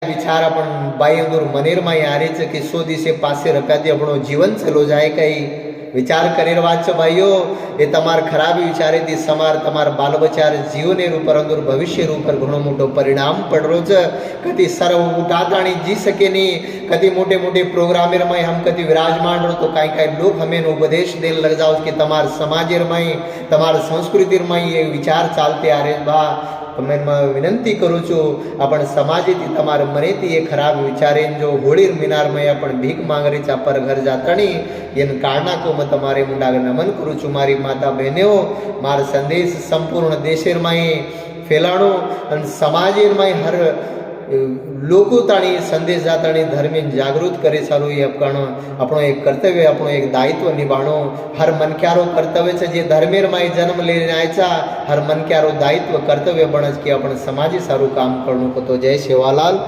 विचार आपण बाईंदूर मनेर माई आरेच कि सो दिसे पासे रप्याती આપણો જીવન ચલો જાય કઈ વિચાર કરી વાંચો ભાઈઓ એ તમાર ખરાબ વિચારે થી સમાર તમાર બાલ બચાર જીવને ઉપર અંદુર ભવિષ્ય ઉપર ઘણો મોટો પરિણામ પડરો છે કદી સર્વ ઉટાતાણી જી સકે ની કદી મોટે મોટે પ્રોગ્રામર માં હમ કદી વિરાજमान રહો તો કાઈ કાઈ લોક હમે નો ઉપદેશ દેન લગ જાઓ કે તમાર સમાજર માં તમાર સંસ્કૃતિ માં એ વિચાર ચાલતે આરે બા मैं विनंती करूँ छू अपन समाज तमार मने थी ये खराब विचारे जो होली मीनार में अपन भीख मांग रही पर घर जाता नहीं इन कारणा को मैं तमारे मुंडा नमन करूँ छू मारी माता बहनों मार संदेश संपूर्ण देशेर में फैलाणो और समाजेर में हर लोको ताणी संदेश जाताणी धर्मी जागृत करे सारू ये अपनो एक कर्तव्य अपनो एक दायित्व निभाणो हर मनक्यारो कर्तव्य छे जे धर्मेर माय जन्म लेने आयचा हर मनक्यारो दायित्व कर्तव्य बनज के अपन समाजी सारू काम करणो को तो जय सेवालाल।